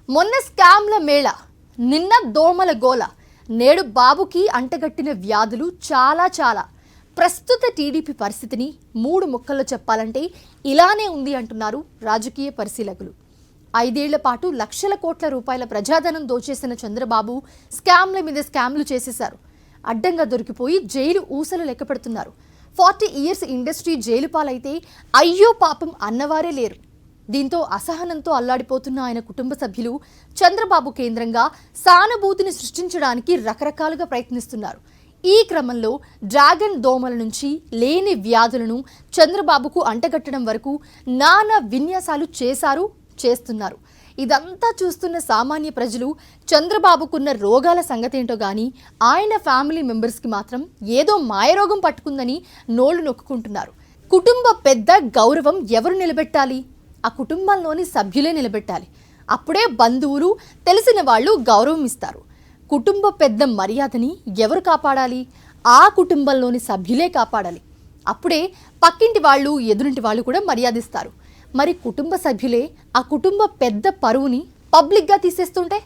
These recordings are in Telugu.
మొన్న స్కామ్ల మేళ, నిన్న దోమల గోల, నేడు బాబుకి అంటగట్టిన వ్యాధులు చాలా. ప్రస్తుత టీడీపీ పరిస్థితిని మూడు ముక్కల్లో చెప్పాలంటే ఇలానే ఉంది అంటున్నారు రాజకీయ పరిశీలకులు. 5 ఏళ్ల పాటు లక్షల కోట్ల రూపాయల ప్రజాధనం దోచేసిన చంద్రబాబు స్కామ్ల మీద స్కామ్లు చేసేశారు. అడ్డంగా దొరికిపోయి జైలు ఊసలు లెక్క పెడుతున్నారు. 40 ఇయర్స్ ఇండస్ట్రీ జైలు పాలైతే అయ్యో పాపం అన్నవారే లేరు. దీంతో అసహనంతో అల్లాడిపోతున్న ఆయన కుటుంబ సభ్యులు చంద్రబాబు కేంద్రంగా సానుభూతిని సృష్టించడానికి రకరకాలుగా ప్రయత్నిస్తున్నారు. ఈ క్రమంలో డ్రాగన్ దోమల నుంచి లేని వ్యాధులను చంద్రబాబుకు అంటగట్టడం వరకు నానా విన్యాసాలు చేస్తున్నారు. ఇదంతా చూస్తున్న సామాన్య ప్రజలు చంద్రబాబుకున్న రోగాల సంగతేంటో గానీ ఆయన ఫ్యామిలీ మెంబర్స్కి మాత్రం ఏదో మాయరోగం పట్టుకుందని నోళ్లు నొక్కుంటున్నారు. కుటుంబ పెద్ద గౌరవం ఎవరు నిలబెట్టాలి? ఆ కుటుంబంలోని సభ్యులే నిలబెట్టాలి. అప్పుడే బంధువులు, తెలిసిన వాళ్ళు గౌరవం ఇస్తారు. కుటుంబ పెద్ద మర్యాదని ఎవరు కాపాడాలి? ఆ కుటుంబంలోని సభ్యులే కాపాడాలి. అప్పుడే పక్కింటి వాళ్ళు, ఎదురింటి వాళ్ళు కూడా మర్యాదిస్తారు. మరి కుటుంబ సభ్యులే ఆ కుటుంబ పెద్ద పరువుని పబ్లిక్గా తీసేస్తుంటే,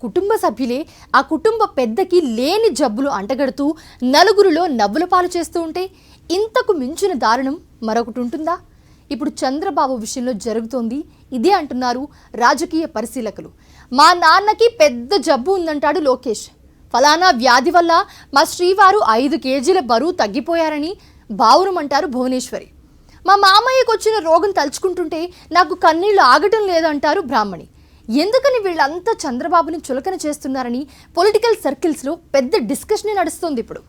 కుటుంబ సభ్యులే ఆ కుటుంబ పెద్దకి లేని జబ్బులు అంటగడుతూ నలుగురిలో నవ్వుల పాలు చేస్తూ ఉంటే ఇంతకు మించిన దారుణం మరొకటి ఉంటుందా? ఇప్పుడు చంద్రబాబు విషయంలో జరుగుతోంది ఇదే అంటున్నారు రాజకీయ పరిశీలకులు. మా నాన్నకి పెద్ద జబ్బు ఉందంటాడు లోకేష్. ఫలానా వ్యాధి వల్ల మా శ్రీవారు 5 కేజీల బరువు తగ్గిపోయారని బావురమంటారు భువనేశ్వరి. మా మామయ్యకు వచ్చిన రోగం తలుచుకుంటుంటే నాకు కన్నీళ్లు ఆగటం లేదంటారు బ్రాహ్మణి. ఎందుకని వీళ్ళంతా చంద్రబాబుని చులకన చేస్తున్నారని పొలిటికల్ సర్కిల్స్లో పెద్ద డిస్కషన్ నడుస్తోంది ఇప్పుడు.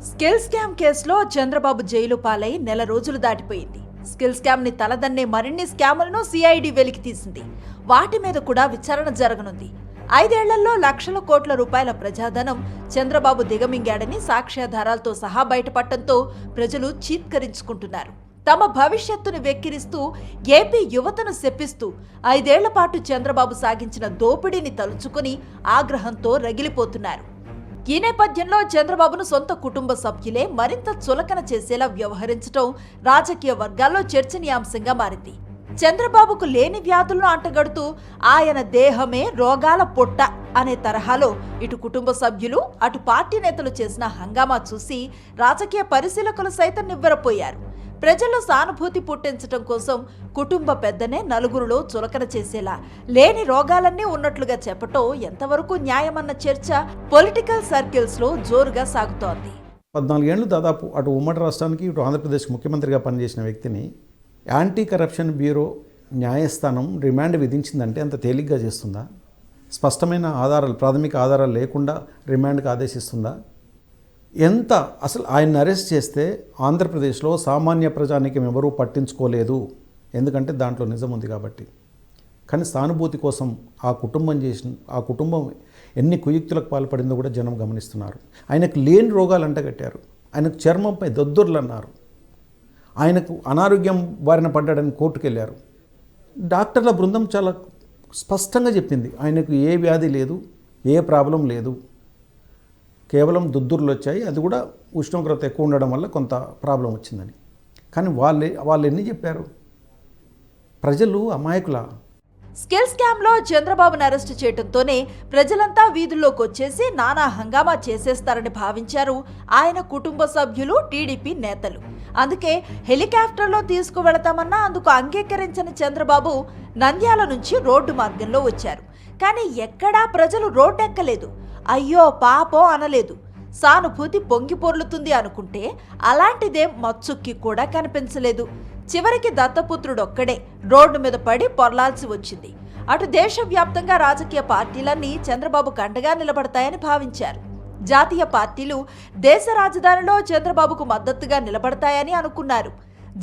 స్కిల్ స్కామ్ కేసులో చంద్రబాబు జైలు పాలై నెల రోజులు దాటిపోయింది. స్కిల్ స్కామ్ ని తలదన్నే మరిన్ని స్కాములను సిఐడి వెలికి తీసింది. వాటి మీద కూడా విచారణ జరగనుంది. 5 ఏళ్లలో లక్షల కోట్ల రూపాయల ప్రజాధనం చంద్రబాబు దిగమింగాడని సాక్ష్యాధారాలతో సహా బయటపడటంతో ప్రజలు చీత్కరించుకుంటున్నారు. తమ భవిష్యత్తును వెక్కిరిస్తూ ఏపీ యువతను శపిస్తూ 5 ఏళ్ల పాటు చంద్రబాబు సాగించిన దోపిడీని తలుచుకుని ఆగ్రహంతో రగిలిపోతున్నారు. ఈ నేపథ్యంలో చంద్రబాబును సొంత కుటుంబ సభ్యులే మరింత చులకన చేసేలా వ్యవహరించడం రాజకీయ వర్గాల్లో చర్చనీయాంశంగా మారింది. చంద్రబాబుకు లేని వ్యాధులను అంటగడుతూ ఆయన దేహమే రోగాల పొట్ట అనే తరహాలో ఇటు కుటుంబ సభ్యులు, అటు పార్టీ నేతలు చేసిన హంగామా చూసి రాజకీయ పరిశీలకులు సైతం నివ్వెరపోయారు. ప్రజల్లో సానుభూతి పుట్టించడం కోసం కుటుంబ పెద్దనే నలుగురిలో చులకన చేసేలా లేని రోగాలన్నీ ఉన్నట్లుగా చెప్పటం ఎంతవరకు న్యాయమన్న చర్చ పొలిటికల్ సర్కిల్స్ లో జోరుగా సాగుతోంది. 14 ఏళ్ళు దాదాపు అటు ఉమ్మడి రాష్ట్రానికి, ఇటు ఆంధ్రప్రదేశ్ ముఖ్యమంత్రిగా పనిచేసిన వ్యక్తిని యాంటీ కరప్షన్ బ్యూరో న్యాయస్థానం రిమాండ్ విధించిందంటే అంత తేలిగ్గా చేస్తుందా? స్పష్టమైన ఆధారాలు, ప్రాథమిక ఆధారాలు లేకుండా రిమాండ్కి ఆదేశిస్తుందా? ఎంత అసలు ఆయన్ని అరెస్ట్ చేస్తే ఆంధ్రప్రదేశ్లో సామాన్య ప్రజానీకం ఎవరూ పట్టించుకోలేదు, ఎందుకంటే దాంట్లో నిజం ఉంది కాబట్టి. కానీ సానుభూతి కోసం ఆ కుటుంబం ఎన్ని కుయుక్తులకు పాల్పడిందో కూడా జనం గమనిస్తున్నారు. ఆయనకు లేని రోగాలు అంటగట్టారు. ఆయనకు చర్మంపై దొద్దుర్లు అన్నారు. ఆయనకు అనారోగ్యం బారిన పడ్డాడని కోర్టుకు వెళ్ళారు. డాక్టర్ల బృందం చాలా స్పష్టంగా చెప్పింది ఆయనకు ఏ వ్యాధి లేదు, ఏ ప్రాబ్లం లేదు, కేవలం దుద్దుర్లు వచ్చాయి, అది కూడా ఉష్ణోగ్రత ఎక్కువ ఉండడం వల్ల కొంత ప్రాబ్లం వచ్చిందని. కానీ వాళ్ళు ఎన్ని చెప్పారు? ప్రజలు అమాయకులా? స్కిల్ స్కామ్ లో చంద్రబాబును అరెస్టు చేయడంతోనే ప్రజలంతా వీధుల్లోకి వచ్చేసి నానా హంగామా చేసేస్తారని భావించారు ఆయన కుటుంబ సభ్యులు, టీడీపీ నేతలు. అందుకే హెలికాప్టర్లో తీసుకువెళతామన్నా అందుకు అంగీకరించని చంద్రబాబు నంద్యాల నుంచి రోడ్డు మార్గంలో వచ్చారు. కానీ ఎక్కడా ప్రజలు రోడ్డెక్కలేదు, అయ్యో పాపో అనలేదు. సానుభూతి పొంగి పొర్లుతుంది అనుకుంటే అలాంటిదేం మచ్చుక్కి కూడా కనిపించలేదు. చివరికి దత్తపుత్రుడొక్కడే రోడ్డు మీద పడి పొర్లాల్సి వచ్చింది. అటు దేశవ్యాప్తంగా రాజకీయ పార్టీలన్నీ చంద్రబాబుకు అండగా నిలబడతాయని భావించారు. జాతీయ పార్టీలు దేశ రాజధానిలో చంద్రబాబుకు మద్దతుగా నిలబడతాయని అనుకున్నారు.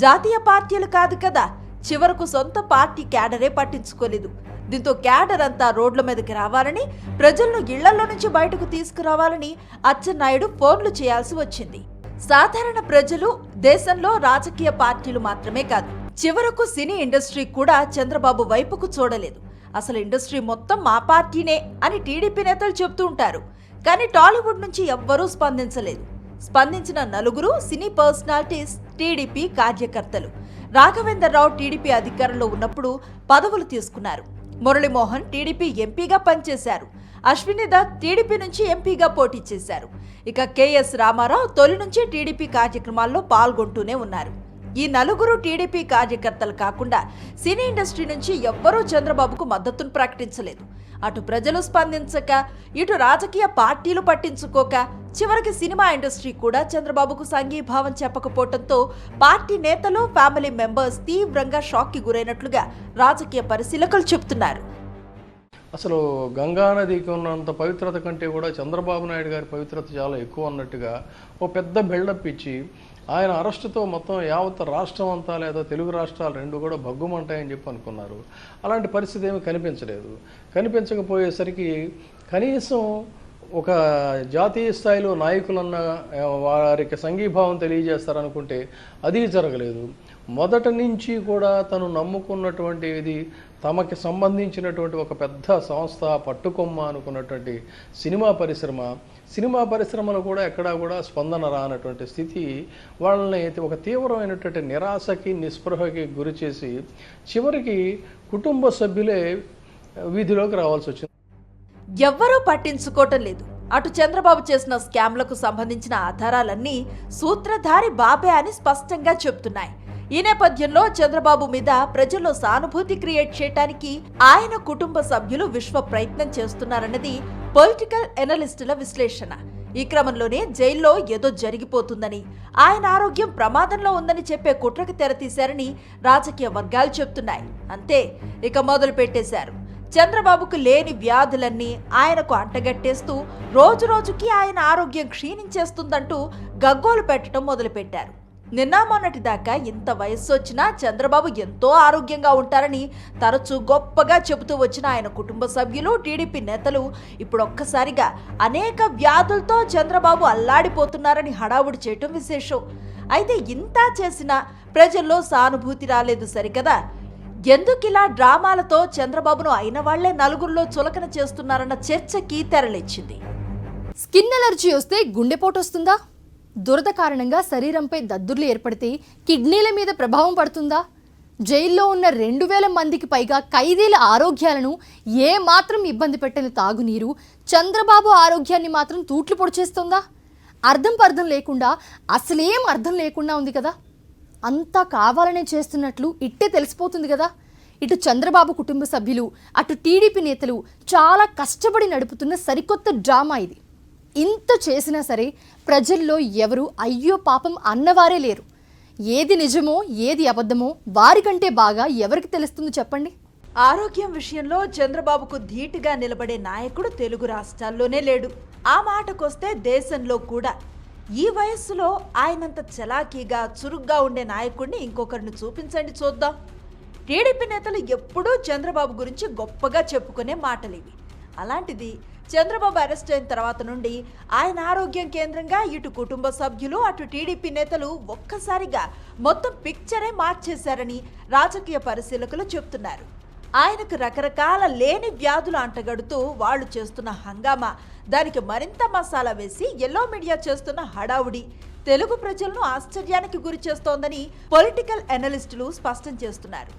జాతీయ పార్టీలు కాదు కదా, చివరకు సొంత పార్టీ క్యాడరే పట్టించుకోలేదు. దీంతో క్యాడర్ అంతా రోడ్ల మీదకి రావాలని, ప్రజలను ఇళ్లలో నుంచి బయటకు తీసుకురావాలని అచ్చెన్నాయుడు ఫోన్లు చేయాల్సి వచ్చింది. సాధారణ ప్రజలు, దేశంలో రాజకీయ పార్టీలు మాత్రమే కాదు, చివరకు సినీ ఇండస్ట్రీ కూడా చంద్రబాబు వైపుకు చూడలేదు. అసలు ఇండస్ట్రీ మొత్తం మా పార్టీనే అని టీడీపీ నేతలు చెబుతూ ఉంటారు. కానీ టాలీవుడ్ నుంచి ఎవ్వరూ స్పందించలేదు. స్పందించిన నలుగురు సినీ పర్సనాలిటీస్ టీడీపీ కార్యకర్తలు. రాఘవేంద్రరావు టీడీపీ అధికారంలో ఉన్నప్పుడు పదవులు తీసుకున్నారు. మురళీమోహన్ టీడీపీ ఎంపీగా పనిచేశారు. అశ్విని దత్ టీడీపీ నుంచి ఎంపీగా పోటీ చేశారు. ఇక కేఎస్ రామారావు తొలి నుంచి టీడీపీ కార్యక్రమాల్లో పాల్గొంటూనే ఉన్నారు. ఈ నలుగురు టీడీపీ కార్యకర్తలు కాకుండా సినీ ఇండస్ట్రీ నుంచి ఎవ్వరూ చంద్రబాబుకు మద్దతును ప్రకటించలేదు. అటు ప్రజలు స్పందించక, ఇటు రాజకీయ పార్టీలు పట్టించుకోక, చివరికి సినిమా ఇండస్ట్రీ కూడా చంద్రబాబుకు సంఘీభావం చెప్పకపోవడంతో పార్టీ నేతలు, ఫ్యామిలీ మెంబర్స్ తీవ్రంగా షాక్కి గురైనట్లుగా రాజకీయ పరిశీలకులు చెబుతున్నారు. అసలు గంగానదికి ఉన్నంత పవిత్రత కంటే కూడా చంద్రబాబు నాయుడు గారి పవిత్రత చాలా ఎక్కువ అన్నట్టుగా ఓ పెద్ద బిల్డప్ ఇచ్చి ఆయన అరెస్టుతో మొత్తం యావత్ రాష్ట్రం అంతా లేదా తెలుగు రాష్ట్రాలు రెండు కూడా భగ్గుమంటాయని చెప్పి అనుకున్నారు. అలాంటి పరిస్థితి ఏమీ కనిపించలేదు. కనిపించకపోయేసరికి కనీసం ఒక జాతీయ స్థాయిలో నాయకులన్న వారికి సంఘీభావం తెలియజేస్తారనుకుంటే అది జరగలేదు. మొదటి నుంచి కూడా తను నమ్ముకున్నటువంటిది తమకి సంబంధించినటువంటి ఒక పెద్ద సంస్థ పట్టుకొమ్మ అనుకున్నటువంటి సినిమా పరిశ్రమలో కూడా ఎక్కడా కూడా స్పందన రానటువంటి స్థితి వాళ్ళని ఒక తీవ్రమైనటువంటి నిరాశకి, నిస్పృహకి గురి చేసి చివరికి కుటుంబ సభ్యులే వీధిలోకి రావాల్సి వచ్చింది. ఎవ్వరూ పట్టించుకోవటం లేదు. అటు చంద్రబాబు చేసిన స్కామ్లకు సంబంధించిన ఆధారాలన్నీ సూత్రధారి బాబే అని స్పష్టంగా చెబుతున్నాయి. ఈ నేపథ్యంలో చంద్రబాబు మీద ప్రజల్లో సానుభూతి క్రియేట్ చేయడానికి ఆయన కుటుంబ సభ్యులు విశ్వ ప్రయత్నం చేస్తున్నారన్నది పొలిటికల్ ఎనలిస్టుల విశ్లేషణ. ఈ క్రమంలోనే జైల్లో ఏదో జరిగిపోతుందని, ఆయన ఆరోగ్యం ప్రమాదంలో ఉందని చెప్పే కుట్రకు తెరతీశారని రాజకీయ వర్గాలు చెబుతున్నాయి. అంతే, ఇక మొదలు పెట్టేశారు. చంద్రబాబుకు లేని వ్యాధులన్నీ ఆయనకు అంటగట్టేస్తూ రోజు రోజుకి ఆయన ఆరోగ్యం క్షీణించేస్తుందంటూ గగ్గోలు పెట్టడం మొదలుపెట్టారు. నిన్న మొన్నటి దాకా ఇంత వయస్సు వచ్చినా చంద్రబాబు ఎంతో ఆరోగ్యంగా ఉంటారని తరచూ గొప్పగా చెబుతూ వచ్చిన ఆయన కుటుంబ సభ్యులు, టీడీపీ నేతలు ఇప్పుడు ఒక్కసారిగా అనేక వ్యాధులతో చంద్రబాబు అల్లాడిపోతున్నారని హడావుడి చేయటం విశేషం. అయితే ఇంత చేసినా ప్రజల్లో సానుభూతి రాలేదు సరికదా. ఎందుకిలా డ్రామాలతో చంద్రబాబును అయిన వాళ్లే నలుగురిలో చులకన చేస్తున్నారన్న చర్చకి తెరలేచింది. స్కిన్ ఎలర్జీ వస్తే గుండెపోటు వస్తుందా? దురద కారణంగా శరీరంపై దద్దుర్లు ఏర్పడితే కిడ్నీల మీద ప్రభావం పడుతుందా? జైల్లో ఉన్న 2000 మందికి పైగా ఖైదీల ఆరోగ్యాలను ఏ మాత్రం ఇబ్బంది పెట్టని తాగునీరు చంద్రబాబు ఆరోగ్యాన్ని మాత్రం తూట్లు పొడిచేస్తుందా? అర్థం లేకుండా, అసలేం అర్థం లేకుండా ఉంది కదా. అంతా కావాలనే చేస్తున్నట్లు ఇట్టే తెలిసిపోతుంది కదా. ఇటు చంద్రబాబు కుటుంబ సభ్యులు, అటు టీడీపీ నేతలు చాలా కష్టపడి నడుపుతున్న సరికొత్త డ్రామా ఇది. ఇంత చేసినా సరే ప్రజల్లో ఎవరు అయ్యో పాపం అన్నవారే లేరు. ఏది నిజమో ఏది అబద్ధమో వారికంటే బాగా ఎవరికి తెలుస్తుంది చెప్పండి. ఆరోగ్యం విషయంలో చంద్రబాబుకు ధీటుగా నిలబడే నాయకుడు తెలుగు రాష్ట్రాల్లోనే లేడు. ఆ మాటకొస్తే దేశంలో కూడా. ఈ వయస్సులో ఆయనంత చలాకీగా, చురుగ్గా ఉండే నాయకుడిని ఇంకొకరిని చూపించండి చూద్దాం. టీడీపీ నేతలు ఎప్పుడూ చంద్రబాబు గురించి గొప్పగా చెప్పుకునే మాటలివి. అలాంటిది చంద్రబాబు అరెస్ట్ అయిన తర్వాత నుండి ఆయన ఆరోగ్యం కేంద్రంగా ఇటు కుటుంబ సభ్యులు, అటు టీడీపీ నేతలు ఒక్కసారిగా మొత్తం పిక్చరే మార్చేశారని రాజకీయ పరిశీలకులు చెప్తున్నారు. ఆయనకు రకరకాల లేని వ్యాధులు అంటగడుతూ వాళ్ళు చేస్తున్న హంగామా, దానికి మరింత మసాలా వేసి ఎల్లో మీడియా చేస్తున్న హడావుడి తెలుగు ప్రజలను ఆశ్చర్యానికి గురి చేస్తోందని పొలిటికల్ ఎనలిస్టులు స్పష్టం చేస్తున్నారు.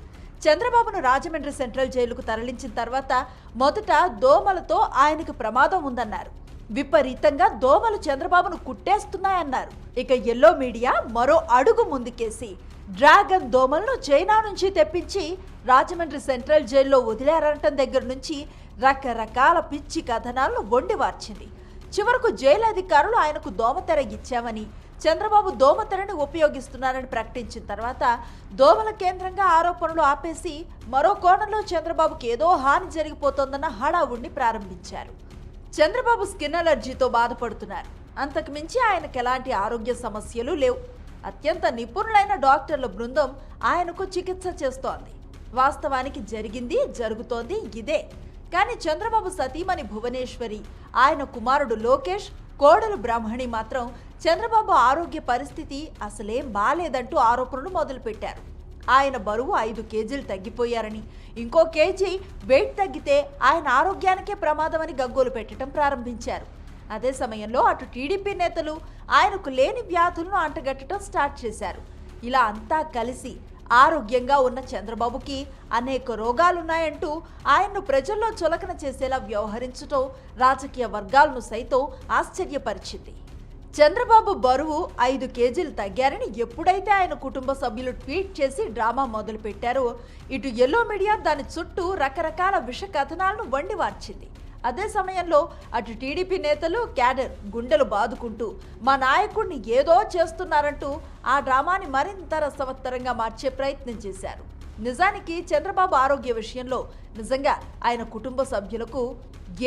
చంద్రబాబును రాజమండ్రి సెంట్రల్ జైలుకు తరలించిన తర్వాత మొదట దోమలతో ఆయనకు ప్రమాదం ఉందన్నారు. విపరీతంగా దోమలు చంద్రబాబును కుట్టేస్తున్నాయన్నారు. ఇక ఎల్లో మీడియా మరో అడుగు ముందుకేసి డ్రాగన్ దోమలను చైనా నుంచి తెప్పించి రాజమండ్రి సెంట్రల్ జైల్లో వదిలేరనటం దగ్గర నుంచి రకరకాల పిచ్చి కథనాలను వండివార్చింది. చివరకు జైలు అధికారులు ఆయనకు దోమతెర ఇచ్చామని, చంద్రబాబు దోమతెరని ఉపయోగిస్తున్నారని ప్రకటించిన తర్వాత దోమల కేంద్రంగా ఆరోపణలు ఆపేసి మరో కోణంలో చంద్రబాబుకి ఏదో హాని జరిగిపోతోందన్న హడావుడిని ప్రారంభించారు. చంద్రబాబు స్కిన్ అలర్జీతో బాధపడుతున్నారు. అంతకుమించి ఆయనకు ఎలాంటి ఆరోగ్య సమస్యలు లేవు. అత్యంత నిపుణులైన డాక్టర్ల బృందం ఆయనకు చికిత్స చేస్తోంది. వాస్తవానికి జరిగింది, జరుగుతోంది ఇదే. కానీ చంద్రబాబు సతీమణి భువనేశ్వరి, ఆయన కుమారుడు లోకేష్, కోడలు బ్రాహ్మణి మాత్రం చంద్రబాబు ఆరోగ్య పరిస్థితి అసలేం బాలేదంటూ ఆరోపణలు మొదలుపెట్టారు. ఆయన బరువు 5 కేజీలు తగ్గిపోయారని, ఇంకో కేజీ వెయిట్ తగ్గితే ఆయన ఆరోగ్యానికే ప్రమాదమని గగ్గోలు పెట్టడం ప్రారంభించారు. అదే సమయంలో అటు టీడీపీ నేతలు ఆయనకు లేని వ్యాధులను అంటగట్టడం స్టార్ట్ చేశారు. ఇలా అంతా కలిసి ఆరోగ్యంగా ఉన్న చంద్రబాబుకి అనేక రోగాలున్నాయంటూ ఆయన్ను ప్రజల్లో చులకన చేసేలా వ్యవహరించడం రాజకీయ వర్గాలను సైతం ఆశ్చర్యపరిచింది. చంద్రబాబు బరువు 5 కేజీలు తగ్గారని ఎప్పుడైతే ఆయన కుటుంబ సభ్యులు ట్వీట్ చేసి డ్రామా మొదలుపెట్టారో ఇటు ఎల్లో మీడియా దాని చుట్టూ రకరకాల విష కథనాలను వండివార్చింది. అదే సమయంలో అటు టీడీపీ నేతలు క్యాడర్ గుండెలు బాదుకుంటూ మా నాయకుడిని ఏదో చేస్తున్నారంటూ ఆ డ్రామాని మరింత రసవత్తరంగా మార్చే ప్రయత్నం చేశారు. నిజానికి చంద్రబాబు ఆరోగ్య విషయంలో నిజంగా ఆయన కుటుంబ సభ్యులకు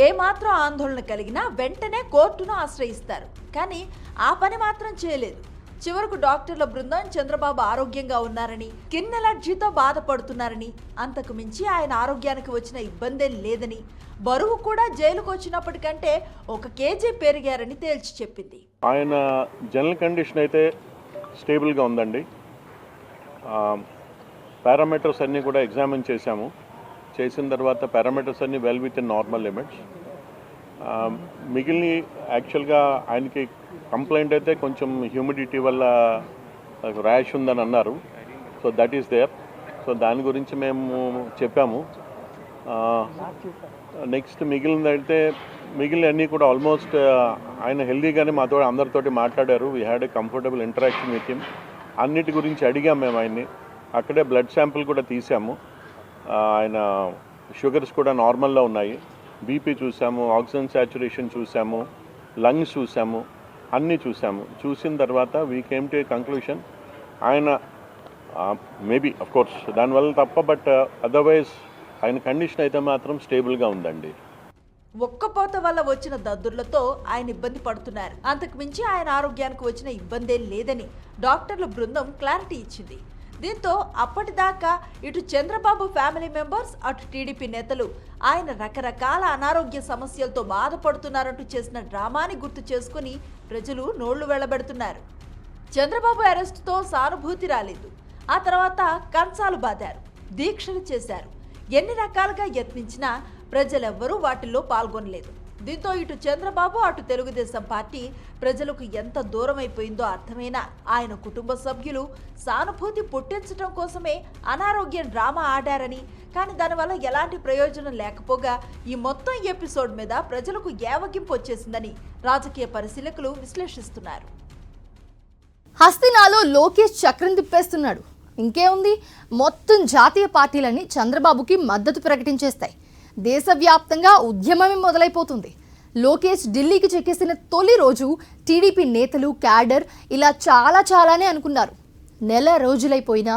ఏమాత్రం ఆందోళన కలిగినా వెంటనే కోర్టును ఆశ్రయిస్తారు. కానీ ఆ పని మాత్రం చేయలేదు. చివరకు డాక్టర్ల బృందం చంద్రబాబు ఆరోగ్యంగా ఉన్నారని, స్కిన్ ఎలర్జీతో బాధపడుతున్నారని, అంతకు మించి ఆయన ఆరోగ్యానికి వచ్చిన ఇబ్బందే లేదని, బరువు కూడా జైలుకు వచ్చినప్పటికంటే 1 కేజీ పెరిగారని తేల్చి చెప్పింది. ఆయన జనరల్ కండిషన్ అయితే స్టేబుల్గా ఉందండి. పారామీటర్స్ అన్నీ కూడా ఎగ్జామిన్ చేసిన తర్వాత పారామీటర్స్ అన్నీ well with in normal limits. మిగిలిన యాక్చువల్గా ఆయనకి కంప్లైంట్ అయితే కొంచెం హ్యూమిడిటీ వల్ల ర్యాష్ ఉందని అన్నారు. So that is there. So దాని గురించి మేము చెప్పాము. నెక్స్ట్ మిగిలిన అన్నీ కూడా ఆల్మోస్ట్ ఆయన హెల్దీగానే మాతో అందరితోటి మాట్లాడారు. We had a comfortable interaction with him. అన్నిటి గురించి అడిగాము మేము ఆయన్ని. అక్కడే బ్లడ్ శాంపిల్ కూడా తీసాము. ఆయన షుగర్స్ కూడా నార్మల్లో ఉన్నాయి. బీపీ చూసాము, ఆక్సిజన్ సాచురేషన్ చూసాము, లంగ్స్ చూసాము, అన్నీ చూసిన తర్వాత we came to A conclusion ఆయన మేబీ అఫ్ కోర్స్ దానివల్ల తప్ప, బట్ అదర్వైజ్ ఆయన కండిషన్ అయితే మాత్రం స్టేబుల్గా ఉందండి. ఒక్కపోత వల్ల వచ్చిన దద్దుర్లతో ఆయన ఇబ్బంది పడుతున్నారు. అంతకు మించి ఆయన ఆరోగ్యానికి వచ్చిన ఇబ్బందే లేదని డాక్టర్ల బృందం క్లారిటీ ఇచ్చింది. దీంతో అప్పటిదాకా ఇటు చంద్రబాబు ఫ్యామిలీ మెంబర్స్, అటు టీడీపీ నేతలు ఆయన రకరకాల అనారోగ్య సమస్యలతో బాధపడుతున్నారంటూ చేసిన డ్రామాని గుర్తు చేసుకుని ప్రజలు నోళ్లు వెళ్లబెడుతున్నారు. చంద్రబాబు అరెస్టుతో సానుభూతి రాలేదు. ఆ తర్వాత కంచాలు బాదారు, దీక్షలు చేశారు. ఎన్ని రకాలుగా యత్నించినా ప్రజలెవ్వరూ వాటిల్లో పాల్గొనలేదు. దీంతో ఇటు చంద్రబాబు, అటు తెలుగుదేశం పార్టీ ప్రజలకు ఎంత దూరం అయిపోయిందో అర్థమైనా ఆయన కుటుంబ సభ్యులు సానుభూతి పుట్టించడం కోసమే అనారోగ్య డ్రామా ఆడారని, కానీ దానివల్ల ఎలాంటి ప్రయోజనం లేకపోగా ఈ మొత్తం ఎపిసోడ్ మీద ప్రజలకు ఏవగింపు వచ్చేసిందని రాజకీయ పరిశీలకులు విశ్లేషిస్తున్నారు. హస్తినాలో లోకేష్ చక్రం తిప్పేస్తున్నాడు. ఇంకేముంది, మొత్తం జాతీయ పార్టీలన్నీ చంద్రబాబుకి మద్దతు ప్రకటించేస్తాయి. దేశవ్యాప్తంగా ఉద్యమమే మొదలైపోతుంది. లోకేష్ ఢిల్లీకి చెక్కేసిన తొలి రోజు టీడీపీ నేతలు, క్యాడర్ ఇలా చాలానే అనుకున్నారు. నెల రోజులైపోయినా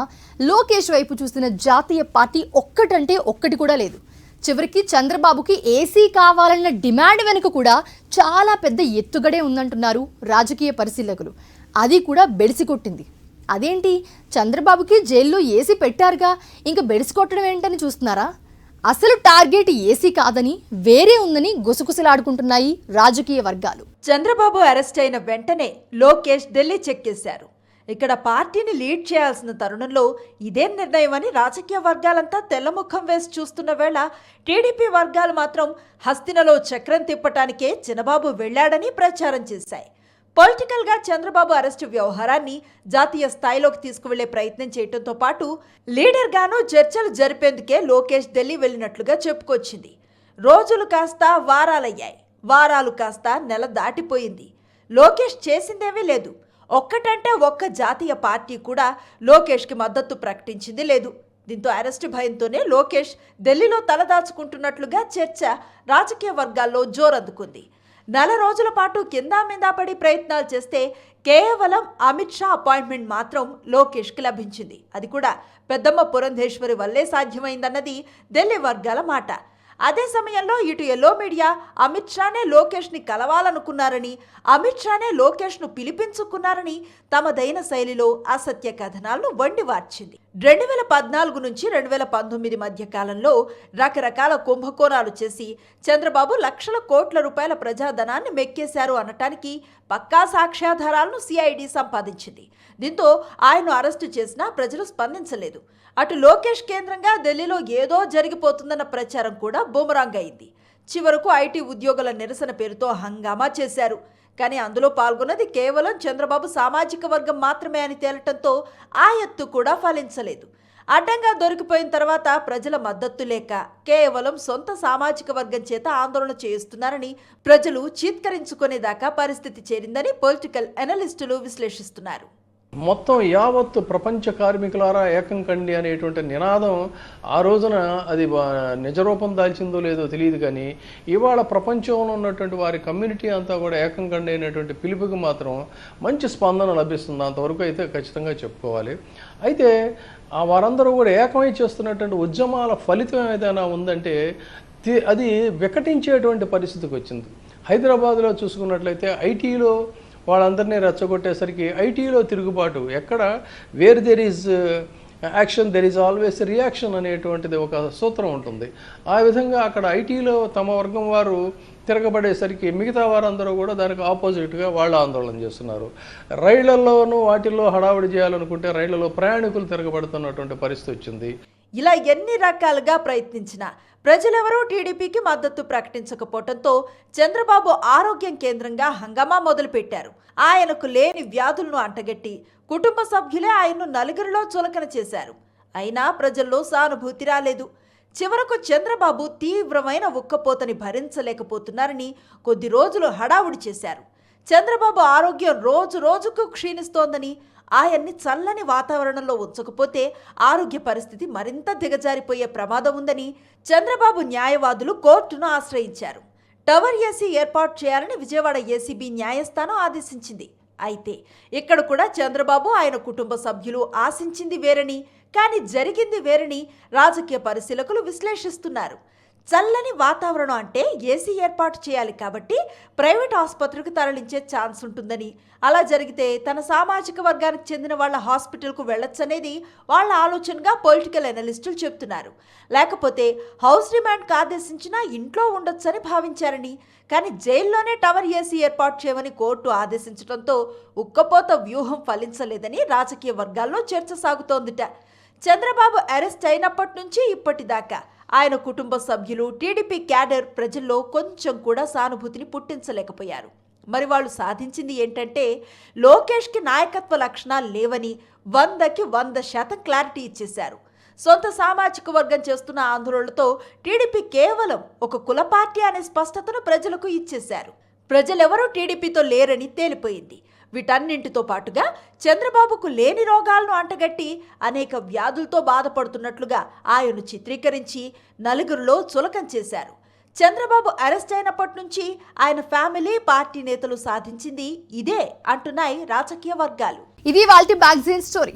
లోకేష్ వైపు చూసిన జాతీయ పార్టీ ఒక్కటంటే ఒక్కటి కూడా లేదు. చివరికి చంద్రబాబుకి ఏసీ కావాలన్న డిమాండ్ వెనుక కూడా చాలా పెద్ద ఎత్తుగడే ఉందంటున్నారు రాజకీయ పరిశీలకులు. అది కూడా బెడిసికొట్టింది. అదేంటి, చంద్రబాబుకి జైల్లో ఏసీ పెట్టారుగా, ఇంకా బెడిసికొట్టడం ఏంటని చూస్తున్నారా? అసలు టార్గెట్ ఏసీ కాదని వేరే ఉందని గుసగుసలాడుకుంటున్నాయి రాజకీయ వర్గాలు. చంద్రబాబు అరెస్ట్ అయిన వెంటనే లోకేష్ ఢిల్లీ చెక్కేశారు. ఇక్కడ పార్టీని లీడ్ చేయాల్సిన తరుణంలో ఇదే నిర్ణయం అని రాజకీయ వర్గాలంతా తెల్లముఖం వేసి చూస్తున్న వేళ టీడీపీ వర్గాలు మాత్రం హస్తినలో చక్రం తిప్పటానికే చిన్నబాబు వెళ్లాడని ప్రచారం చేశాయి. పొలిటికల్గా చంద్రబాబు అరెస్టు వ్యవహారాన్ని జాతీయ స్థాయిలోకి తీసుకువెళ్లే ప్రయత్నం చేయడంతో పాటు లీడర్గాను చర్చలు జరిపేందుకే లోకేష్ ఢిల్లీ వెళ్ళినట్లుగా చెప్పుకొచ్చింది. రోజులు కాస్త వారాలయ్యాయి, వారాలు కాస్త నెల దాటిపోయింది. లోకేష్ చేసిందేమీ లేదు. ఒక్కటంటే ఒక్క జాతీయ పార్టీ కూడా లోకేష్కి మద్దతు ప్రకటించింది లేదు. దీంతో అరెస్టు భయంతోనే లోకేష్ ఢిల్లీలో తలదాచుకుంటున్నట్లుగా చర్చ రాజకీయ వర్గాల్లో జోరందుకుంది. నెల రోజుల పాటు కిందా మీద పడి ప్రయత్నాలు చేస్తే కేవలం అమిత్ షా అపాయింట్మెంట్ మాత్రం లోకేష్కి లభించింది. అది కూడా పెద్దమ్మ పురంధేశ్వరి వల్లే సాధ్యమైందన్నది ఢిల్లీ వర్గాల మాట. అదే సమయంలో ఇటు ఎల్లో మీడియా అమిత్ షానే లోకేష్ని కలవాలనుకున్నారని, అమిత్ షానే లోకేష్ను పిలిపించుకున్నారని తమదైన శైలిలో అసత్య కథనాలను వండివార్చింది. 2014 నుంచి 2019 మధ్య కాలంలో రకరకాల కుంభకోణాలు చేసి చంద్రబాబు లక్షల కోట్ల రూపాయల ప్రజాధనాన్ని మెక్కేశారు అనటానికి పక్కా సాక్ష్యాధారాలను సిఐడి సంపాదించింది. దీంతో ఆయన్ను అరెస్టు చేసినా ప్రజలు స్పందించలేదు. అటు లోకేష్ కేంద్రంగా ఢిల్లీలో ఏదో జరిగిపోతుందన్న ప్రచారం కూడా బూమరాంగ్ అయింది. చివరకు ఐటీ ఉద్యోగుల నిరసన పేరుతో హంగామా చేశారు. కానీ అందులో పాల్గొన్నది కేవలం చంద్రబాబు సామాజిక వర్గం మాత్రమే అని తేలటంతో ఆ ఎత్తు కూడా ఫలించలేదు. అడ్డంగా దొరికిపోయిన తర్వాత ప్రజల మద్దతు లేక కేవలం సొంత సామాజిక వర్గం చేత ఆందోళన చేస్తున్నారని ప్రజలు చీత్కరించుకునేదాకా పరిస్థితి చేరిందని పొలిటికల్ అనలిస్టులు విశ్లేషిస్తున్నారు. మొత్తం యావత్తు ప్రపంచ కార్మికులారా ఏకం కండి అనేటువంటి నినాదం ఆ రోజున అది నిజరూపం దాల్చిందో లేదో తెలియదు, కానీ ఇవాళ ప్రపంచంలో ఉన్నటువంటి వారి కమ్యూనిటీ అంతా కూడా ఏకం కండి అనేటువంటి పిలుపుకి మాత్రం మంచి స్పందన లభిస్తుంది. అంతవరకు అయితే ఖచ్చితంగా చెప్పుకోవాలి. అయితే వారందరూ కూడా ఏకమై చేస్తున్నటువంటి ఉద్యమాల ఫలితం ఏదైనా ఉందంటే అది వికటించేటువంటి పరిస్థితికి వచ్చింది. హైదరాబాద్లో చూసుకున్నట్లయితే ఐటీలో వాళ్ళందరినీ రెచ్చగొట్టేసరికి ఐటీలో తిరుగుబాటు, ఎక్కడ where there is action there is always reaction అనేటువంటిది ఒక సూత్రం ఉంటుంది. ఆ విధంగా అక్కడ ఐటీలో తమ వర్గం వారు తిరగబడేసరికి మిగతా వారందరూ కూడా దానికి ఆపోజిట్గా వాళ్ళు ఆందోళన చేస్తున్నారు. రైళ్లలోనూ వాటిల్లో హడావుడి చేయాలనుకుంటే రైళ్లలో ప్రయాణికులు తిరగబడుతున్నటువంటి పరిస్థితి వచ్చింది. ఇలా ఎన్ని రకాలుగా ప్రయత్నించినా ప్రజలెవరూ టీడీపీకి మద్దతు ప్రకటించకపోవడంతో చంద్రబాబు ఆరోగ్యం కేంద్రంగా హంగామా మొదలుపెట్టారు. ఆయనకు లేని వ్యాధులను అంటగట్టి కుటుంబ సభ్యులే ఆయన్ను నలుగురిలో చులకన చేశారు. అయినా ప్రజల్లో సానుభూతి రాలేదు. చివరకు చంద్రబాబు తీవ్రమైన ఉక్కపోతని భరించలేకపోతున్నారని కొద్ది రోజులు హడావుడి చేశారు. చంద్రబాబు ఆరోగ్యం రోజు రోజుకు క్షీణిస్తోందని, ఆయన్ని చల్లని వాతావరణంలో ఉంచకపోతే ఆరోగ్య పరిస్థితి మరింత దిగజారిపోయే ప్రమాదం ఉందని చంద్రబాబు న్యాయవాదులు కోర్టును ఆశ్రయించారు. టవర్ ఏసీ ఏర్పాటు చేయాలని విజయవాడ ఏసీబీ న్యాయస్థానం ఆదేశించింది. అయితే ఇక్కడ కూడా చంద్రబాబు ఆయన కుటుంబ సభ్యులు ఆశించింది వేరని, కానీ జరిగింది వేరని రాజకీయ పరిశీలకులు విశ్లేషిస్తున్నారు. చల్లని వాతావరణం అంటే ఏసీ ఏర్పాటు చేయాలి కాబట్టి ప్రైవేట్ ఆసుపత్రికి తరలించే ఛాన్స్ ఉంటుందని, అలా జరిగితే తన సామాజిక వర్గానికి చెందిన వాళ్ళ హాస్పిటల్కు వెళ్ళొచ్చనేది వాళ్ళ ఆలోచనగా పొలిటికల్ అనలిస్టులు చెప్తున్నారు. లేకపోతే హౌస్ రిమాండ్కి ఆదేశించినా ఇంట్లో ఉండొచ్చని భావించారని, కానీ జైల్లోనే టవర్ ఏసీ ఏర్పాటు చేయమని కోర్టు ఆదేశించడంతో ఉక్కపోత వ్యూహం ఫలించలేదని రాజకీయ వర్గాల్లో చర్చ సాగుతోందిట. చంద్రబాబు అరెస్ట్ అయినప్పటి నుంచి ఇప్పటిదాకా ఆయన కుటుంబ సభ్యులు, టీడీపీ క్యాడర్ ప్రజల్లో కొంచెం కూడా సానుభూతిని పుట్టించలేకపోయారు. మరి వాళ్ళు సాధించింది ఏంటంటే లోకేష్కి నాయకత్వ లక్షణాలు లేవని 100కి 100% క్లారిటీ ఇచ్చేశారు. సొంత సామాజిక వర్గం చేస్తున్న ఆందోళనలతో టీడీపీ కేవలం ఒక కుల పార్టీ అనే స్పష్టతను ప్రజలకు ఇచ్చేశారు. ప్రజలెవరూ టీడీపీతో లేరని తేలిపోయింది. వీటన్నింటితో పాటుగా చంద్రబాబుకు లేని రోగాలను అంటగట్టి అనేక వ్యాధులతో బాధపడుతున్నట్లుగా ఆయన్ను చిత్రీకరించి నలుగురిలో చులకం చేశారు. చంద్రబాబు అరెస్ట్ అయినప్పటి నుంచి ఆయన ఫ్యామిలీ, పార్టీ నేతలు సాధించింది ఇదే అంటున్నాయి రాజకీయ వర్గాలు. ఇది వాళ్ళ మ్యాగజైన్ స్టోరీ.